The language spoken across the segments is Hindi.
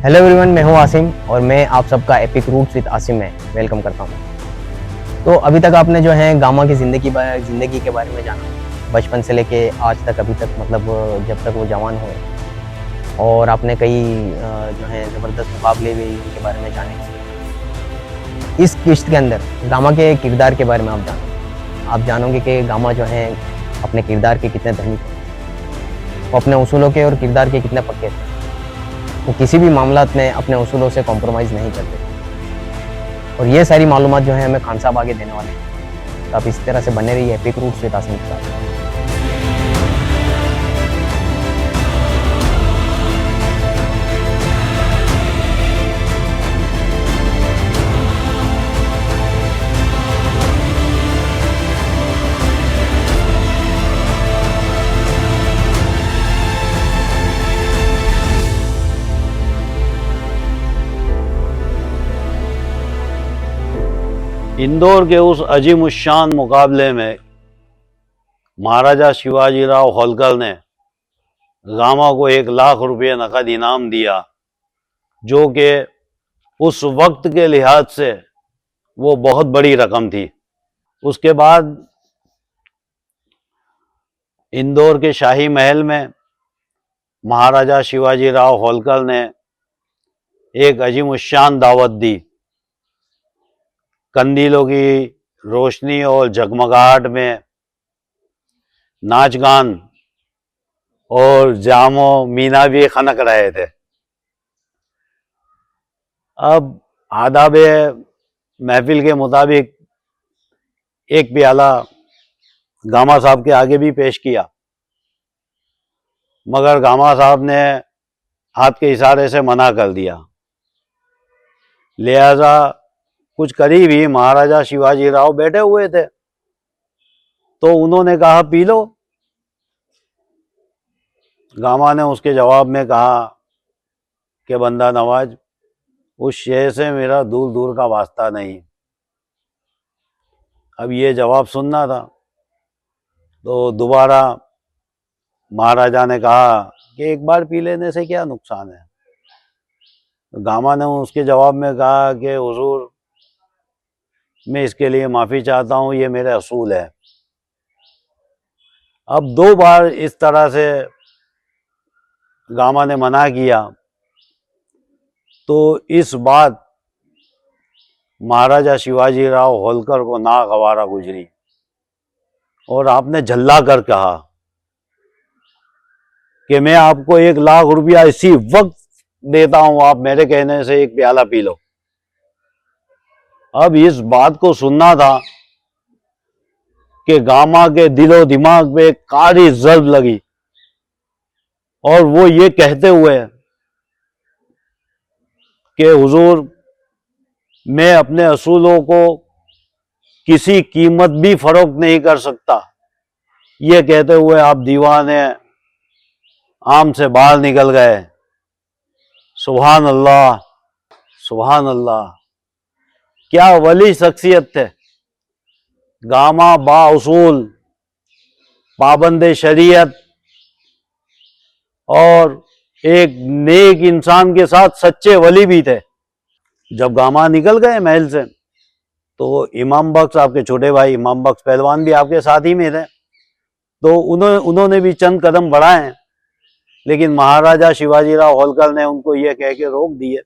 हेलो एवरीवन, मैं हूं आसिम और मैं आप सबका एपिक रूट्स विद आसिम में वेलकम करता हूं। तो अभी तक आपने जो है गामा की ज़िंदगी के बारे में जाना, बचपन से लेके आज तक, अभी तक, मतलब जब तक वो जवान हुए। और आपने कई जो है ज़बरदस्त मुकाबले भी उनके बारे में जाने। इस किश्त के अंदर गामा के किरदार के बारे में आप जानोगे कि गामा जो है अपने किरदार के कितने धनी थे, वो अपने उसूलों के और किरदार के कितने पक्के थे। वो किसी भी मामलात में अपने उसूलों से कॉम्प्रोमाइज़ नहीं करते। और ये सारी मालूमात जो है हमें खान साहब आगे देने वाले हैं। तो आप इस तरह से बने रहिए एपिक रूट्स विद आसिम के साथ। इंदौर के उस अजीमुशान मुकाबले में महाराजा शिवाजीराव होलकर ने गामा को 1 लाख रुपये नकद इनाम दिया, जो कि उस वक्त के लिहाज से वो बहुत बड़ी रकम थी। उसके बाद इंदौर के शाही महल में महाराजा शिवाजीराव होलकर ने एक अजीमुशान दावत दी। कंदीलों की रोशनी और जगमगाहट में नाच गान और जामो मीना भी खनक रहे थे। अब आदाब महफिल के मुताबिक एक प्याला गामा साहब के आगे भी पेश किया, मगर गामा साहब ने हाथ के इशारे से मना कर दिया। लिहाजा कुछ करीब ही महाराजा शिवाजीराव बैठे हुए थे, तो उन्होंने कहा पी लो। गामा ने उसके जवाब में कहा कि बंदा नवाज, उस शय से मेरा दूर दूर का वास्ता नहीं। अब ये जवाब सुनना था, तो दोबारा महाराजा ने कहा कि एक बार पी लेने से क्या नुकसान है। तो गामा ने उसके जवाब में कहा कि हुजूर, मैं इसके लिए माफ़ी चाहता हूँ, ये मेरे असूल है। अब 2 बार इस तरह से गामा ने मना किया, तो इस बात महाराजा शिवाजीराव होलकर को नागवारा गुजरी और आपने झल्ला कर कहा कि मैं आपको 1 लाख रुपया इसी वक्त देता हूं, आप मेरे कहने से एक प्याला पी लो। अब इस बात को सुनना था कि गामा के दिलो दिमाग पे कारी जर्ब लगी और वो ये कहते हुए कि हुजूर, मैं अपने असूलों को किसी कीमत भी फरोख्त नहीं कर सकता, ये कहते हुए आप दीवाने आम से बाहर निकल गए। सुभान अल्लाह, सुभान अल्लाह, क्या वली शख्सियत थे। गामा बा उसूल, पाबंद शरीयत और एक नेक इंसान के साथ सच्चे वली भी थे। जब गामा निकल गए महल से, तो इमाम बख्श, आपके छोटे भाई इमाम बख्श पहलवान भी आपके साथ ही में थे, तो उन्होंने भी चंद कदम बढ़ाए, लेकिन महाराजा शिवाजीराव होलकर ने उनको ये कह के रोक दिए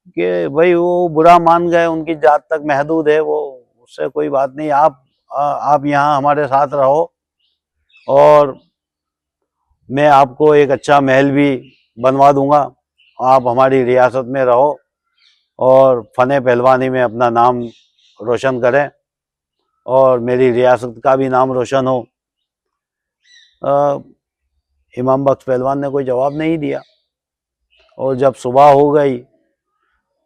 कि भाई वो बुरा मान गए, उनकी जात तक महदूद है, वो उससे कोई बात नहीं, आप यहाँ हमारे साथ रहो और मैं आपको एक अच्छा महल भी बनवा दूंगा, आप हमारी रियासत में रहो और फ़न पहलवानी में अपना नाम रोशन करें और मेरी रियासत का भी नाम रोशन हो। इमाम बख्श पहलवान ने कोई जवाब नहीं दिया और जब सुबह हो गई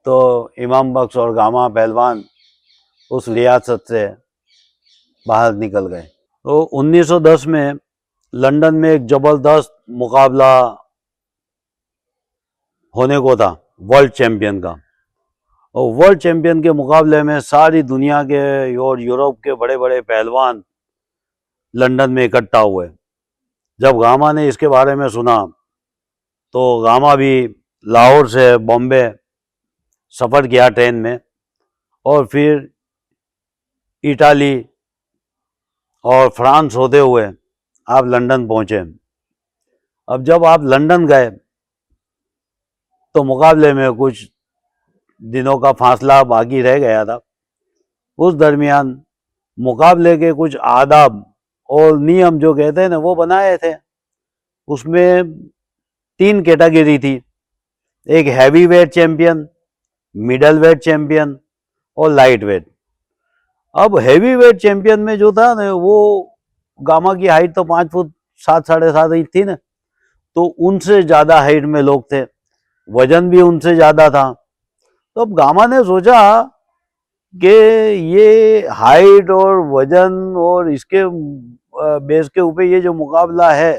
तो इमाम बख्श और गामा पहलवान उस रियासत से बाहर निकल गए। तो 1910 में लंदन में एक ज़बरदस्त मुकाबला होने को था वर्ल्ड चैंपियन का, और वर्ल्ड चैंपियन के मुकाबले में सारी दुनिया के और यूरोप के बड़े बड़े पहलवान लंदन में इकट्ठा हुए। जब गामा ने इसके बारे में सुना, तो गामा भी लाहौर से बॉम्बे सफ़र किया ट्रेन में, और फिर इटाली और फ्रांस होते हुए आप लंदन पहुंचे। अब जब आप लंदन गए तो मुकाबले में कुछ दिनों का फासला बाकी रह गया था। उस दरमियान मुकाबले के कुछ आदाब और नियम जो कहते हैं ना, वो बनाए थे। उसमें 3 कैटेगरी थी, एक heavy weight champion, middle wait champion और लाइट वेट। अब हैवी वेट चैंपियन में जो था ना, वो गामा की हाइट तो 5 फुट 7 साढ़े 7 इंच थी ना, तो उनसे ज़्यादा हाइट में लोग थे, वजन भी उनसे ज़्यादा था। तो अब गामा ने सोचा कि ये हाइट और वजन और इसके बेस के ऊपर ये जो मुकाबला है,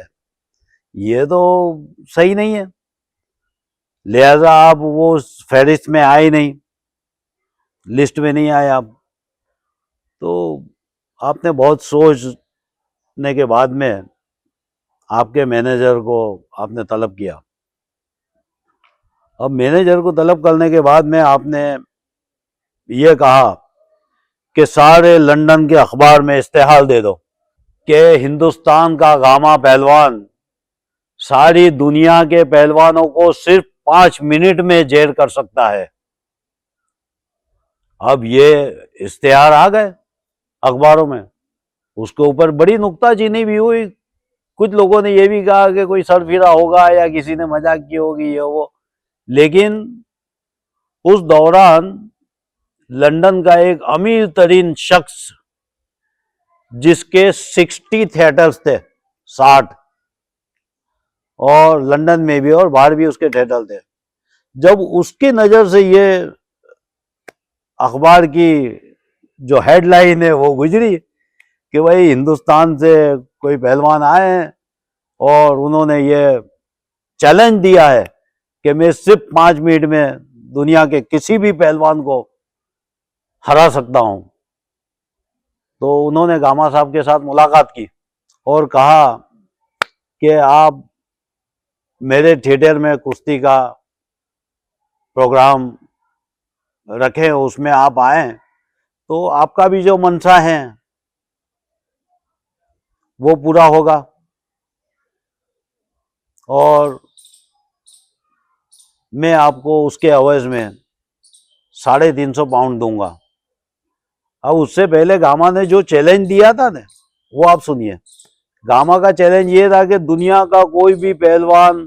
ये तो सही नहीं है, लिहाजा आप वो फहरिस्त में आए नहीं, लिस्ट में नहीं आए आप। तो आपने बहुत सोचने के बाद में आपके मैनेजर को आपने तलब किया। अब मैनेजर को तलब करने के बाद में आपने ये कहा कि सारे लंदन के अखबार में इश्तिहार दे दो कि हिंदुस्तान का गामा पहलवान सारी दुनिया के पहलवानों को सिर्फ 5 मिनट में जेर कर सकता है। अब ये इश्तिहार आ गए अखबारों में, उसके ऊपर बड़ी नुक्ताचीनी भी हुई। कुछ लोगों ने यह भी कहा कि कोई सरफिरा होगा या किसी ने मजाक की होगी ये वो, लेकिन उस दौरान लंदन का एक अमीर तरीन शख्स जिसके 60 थिएटर्स थे, 60, और लंदन में भी और बाहर भी उसके थिएटर थे, जब उसकी नजर से ये अखबार की जो हेडलाइन है वो गुजरी कि भाई हिंदुस्तान से कोई पहलवान आए हैं और उन्होंने ये चैलेंज दिया है कि मैं सिर्फ 5 मिनट में दुनिया के किसी भी पहलवान को हरा सकता हूं, तो उन्होंने गामा साहब के साथ मुलाकात की और कहा कि आप मेरे थिएटर में कुश्ती का प्रोग्राम रखें, उसमें आप आए तो आपका भी जो मनसा है वो पूरा होगा और मैं आपको उसके एवज में 350 पाउंड दूंगा। अब उससे पहले गामा ने जो चैलेंज दिया था ना, वो आप सुनिए। गामा का चैलेंज ये था कि दुनिया का कोई भी पहलवान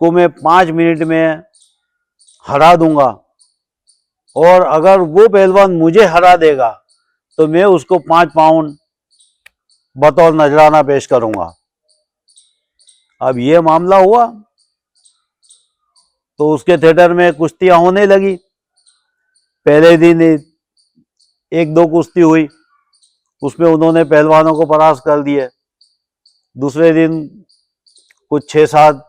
को मैं 5 मिनट में हरा दूंगा, और अगर वो पहलवान मुझे हरा देगा तो मैं उसको 5 पाउंड बतौर नजराना पेश करूंगा। अब ये मामला हुआ तो उसके थिएटर में कुश्तियां होने लगी। पहले दिन 1-2 कुश्ती हुई, उसमें उन्होंने पहलवानों को परास्त कर दिए। दूसरे दिन कुछ 6-7,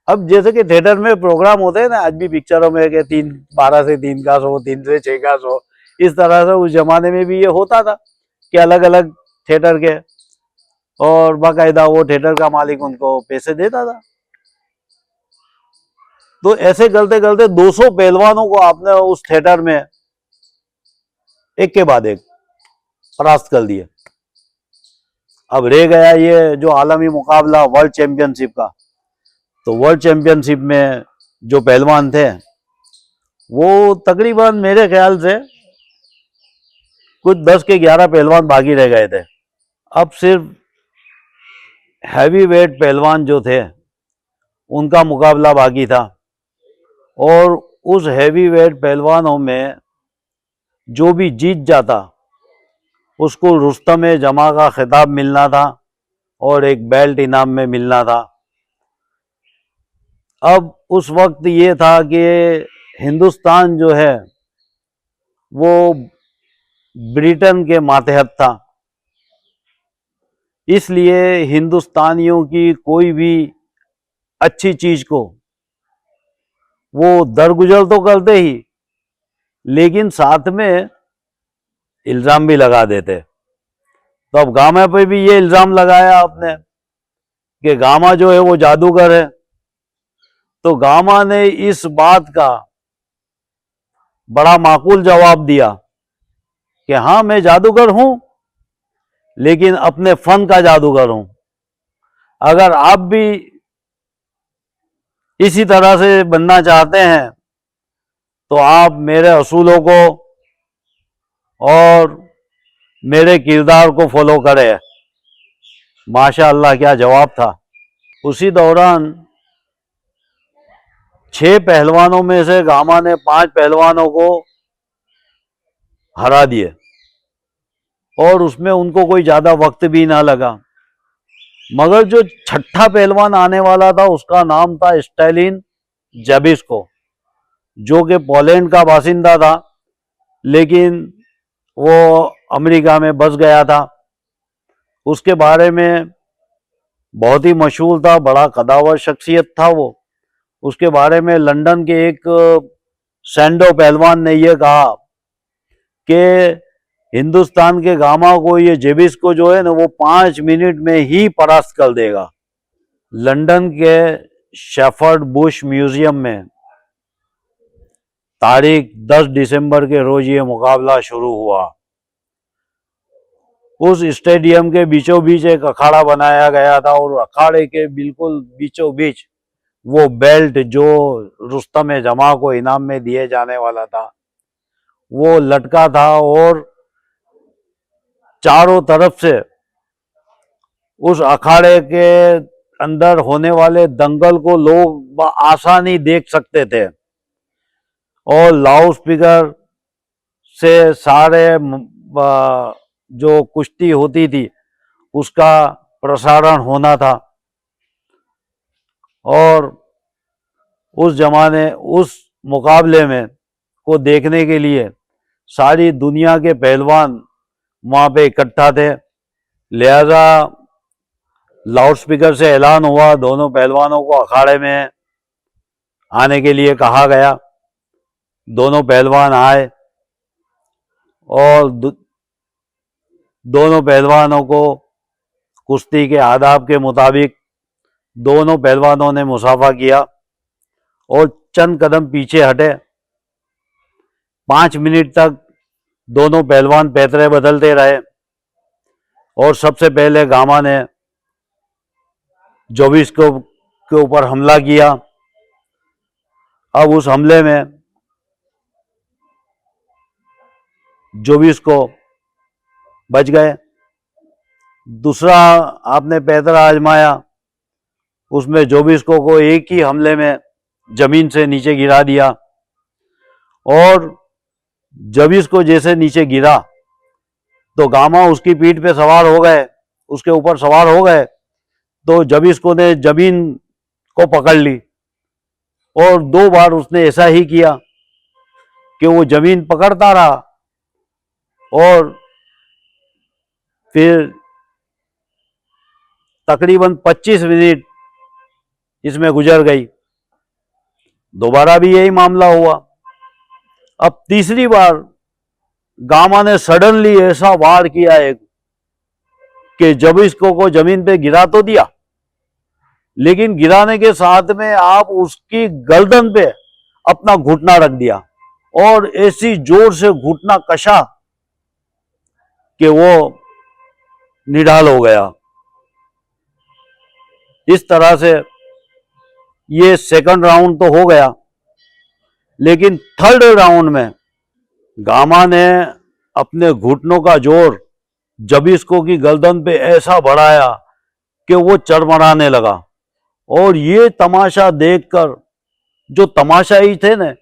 अब जैसे कि थिएटर में प्रोग्राम होते हैं ना आज भी पिक्चरों में कि 12 से 3 का शो, 3 से 6 का शो, इस तरह से उस जमाने में भी ये होता था कि अलग अलग थिएटर के, और बाकायदा वो थिएटर का मालिक उनको पैसे देता था। तो ऐसे करते करते 200 पहलवानों को आपने उस थिएटर में एक के बाद एक परास्त कर दिए। अब रह गया ये जो आलमी मुकाबला वर्ल्ड चैंपियनशिप का। तो वर्ल्ड चैंपियनशिप में जो पहलवान थे वो तकरीबन मेरे ख्याल से कुछ 10 के 11 पहलवान बाकी रह गए थे। अब सिर्फ हैवी वेट पहलवान जो थे उनका मुकाबला बाकी था, और उस हैवी वेट पहलवानों में जो भी जीत जाता उसको रुस्तम जमा का खिताब मिलना था और एक बेल्ट इनाम में मिलना था। अब उस वक्त ये था कि हिंदुस्तान जो है वो ब्रिटेन के मातहत था, इसलिए हिंदुस्तानियों की कोई भी अच्छी चीज को वो दरगुजर तो करते ही, लेकिन साथ में इल्जाम भी लगा देते। तो अब गामा पे भी ये इल्जाम लगाया आपने कि गामा जो है वो जादूगर है, तो गामा ने इस बात का बड़ा माकूल जवाब दिया कि हाँ, मैं जादूगर हूं, लेकिन अपने फन का जादूगर हूं। अगर आप भी इसी तरह से बनना चाहते हैं तो आप मेरे असूलों को और मेरे किरदार को फॉलो करें। माशाअल्लाह, क्या जवाब था। उसी दौरान 6 पहलवानों में से गामा ने 5 पहलवानों को हरा दिए और उसमें उनको कोई ज्यादा वक्त भी ना लगा। मगर जो छठा पहलवान आने वाला था उसका नाम था स्टालिन ज़ेबिस्को, जो कि पोलैंड का बासिंदा था, लेकिन वो अमेरिका में बस गया था। उसके बारे में बहुत ही मशहूर था, बड़ा कदावर शख्सियत था वो। उसके बारे में लंदन के एक सैंडो पहलवान ने यह कहा कि हिंदुस्तान के गामा को ये ज़ेबिस्को जो है ना, वो 5 मिनट में ही परास्त कर देगा। लंदन के शेफर्ड बुश म्यूजियम में तारीख 10 दिसंबर के रोज ये मुकाबला शुरू हुआ। उस स्टेडियम के बीचों बीच एक अखाड़ा बनाया गया था और अखाड़े के बिल्कुल बीचों बीच वो बेल्ट जो रुस्तम जमा को इनाम में दिए जाने वाला था वो लटका था, और चारों तरफ से उस अखाड़े के अंदर होने वाले दंगल को लोग आसानी देख सकते थे। और लाउड स्पीकर से सारे जो कुश्ती होती थी उसका प्रसारण होना था। और उस मुकाबले में को देखने के लिए सारी दुनिया के पहलवान वहां पे इकट्ठा थे। लिहाजा लाउड स्पीकर से ऐलान हुआ, दोनों पहलवानों को अखाड़े में आने के लिए कहा गया। दोनों पहलवान आए और दोनों पहलवानों को कुश्ती के आदाब के मुताबिक दोनों पहलवानों ने मुसाफा किया और चंद कदम पीछे हटे। 5 मिनट तक दोनों पहलवान पैतरे बदलते रहे और सबसे पहले गामा ने ज़ेबिस्को के ऊपर हमला किया। अब उस हमले में ज़ेबिस्को बच गए। दूसरा आपने पैतरा आजमाया, उसमें ज़ेबिस्को को एक ही हमले में जमीन से नीचे गिरा दिया। और ज़ेबिस्को जैसे नीचे गिरा तो गामा उसकी पीठ पे सवार हो गए, उसके ऊपर सवार हो गए। तो ज़ेबिस्को ने जमीन को पकड़ ली और 2 बार उसने ऐसा ही किया कि वो जमीन पकड़ता रहा और फिर तकरीबन 25 मिनट इसमें गुजर गई। दोबारा भी यही मामला हुआ। अब तीसरी बार गामा ने सडनली ऐसा वार किया एक कि ज़ेबिस्को को जमीन पे गिरा तो दिया, लेकिन गिराने के साथ में आप उसकी गर्दन पे अपना घुटना रख दिया और ऐसी जोर से घुटना कसा कि वो निढाल हो गया। इस तरह से ये सेकंड राउंड तो हो गया, लेकिन थर्ड राउंड में गामा ने अपने घुटनों का जोर ज़ेबिस्को की गर्दन पे ऐसा बढ़ाया कि वो चरमराने लगा। और ये तमाशा देखकर जो तमाशाई थे ना,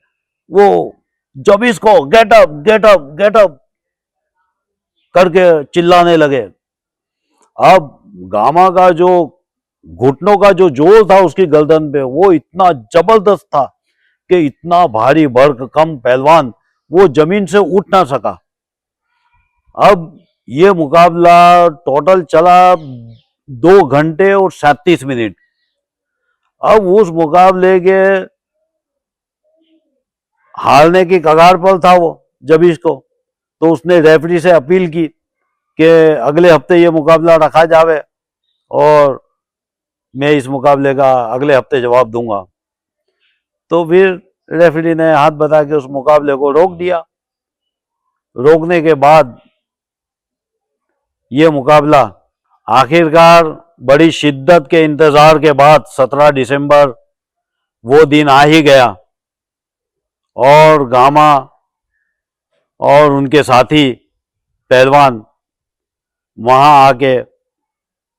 वो Zbyszko get up get up get up करके चिल्लाने लगे। अब गामा का जो घुटनों का जो जोर था उसकी गर्दन पे वो इतना जबरदस्त था कि इतना भारी भरकम पहलवान वो जमीन से उठ ना सका। अब ये मुकाबला टोटल चला 2 घंटे और 37 मिनट। अब उस मुकाबले के हारने की कगार पर था वो ज़ेबिस्को, तो उसने रेफरी से अपील की कि अगले हफ्ते ये मुकाबला रखा जावे और मैं इस मुकाबले का अगले हफ्ते जवाब दूंगा। तो फिर रेफरी ने हाथ बता के उस मुकाबले को रोक दिया। रोकने के बाद ये मुकाबला आखिरकार बड़ी शिद्दत के इंतजार के बाद 17 दिसंबर वो दिन आ ही गया और गामा और उनके साथी पहलवान वहां आके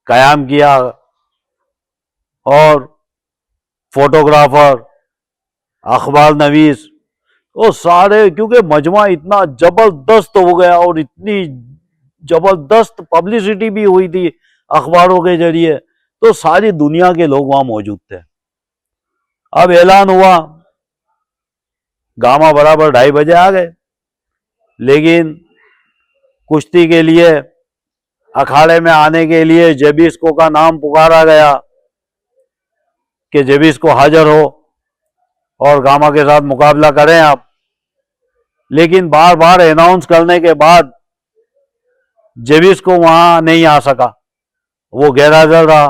कयाम किया और फोटोग्राफर, अखबार नवीस, वो सारे, क्योंकि मजमा इतना जबरदस्त हो गया और इतनी जबरदस्त पब्लिसिटी भी हुई थी अखबारों के जरिए, तो सारी दुनिया के लोग वहां मौजूद थे। अब ऐलान हुआ, गामा बराबर 2:30 बजे आ गए, लेकिन कुश्ती के लिए अखाड़े में आने के लिए जेबिस्को का नाम पुकारा गया कि जेबिस्को हाजिर हो और गामा के साथ मुकाबला करें आप। लेकिन बार बार अनाउंस करने के बाद जेबिस्को वहां नहीं आ सका, वो गैर हाजिर रहा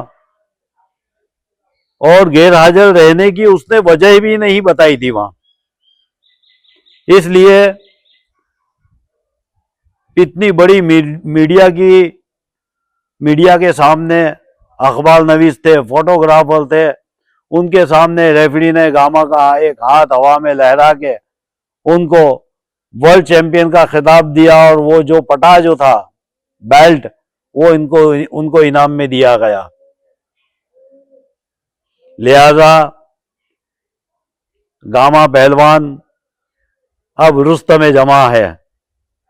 और गैर हाजिर रहने की उसने वजह भी नहीं बताई थी वहां। इसलिए इतनी बड़ी मीडिया के सामने अखबार नवीस थे, फोटोग्राफर थे, उनके सामने रेफरी ने गामा का एक हाथ हवा में लहरा के उनको वर्ल्ड चैंपियन का खिताब दिया और वो जो पटा जो था बेल्ट, वो उनको इनाम में दिया गया। लिहाजा गामा पहलवान अब रुस्तमे जमा है।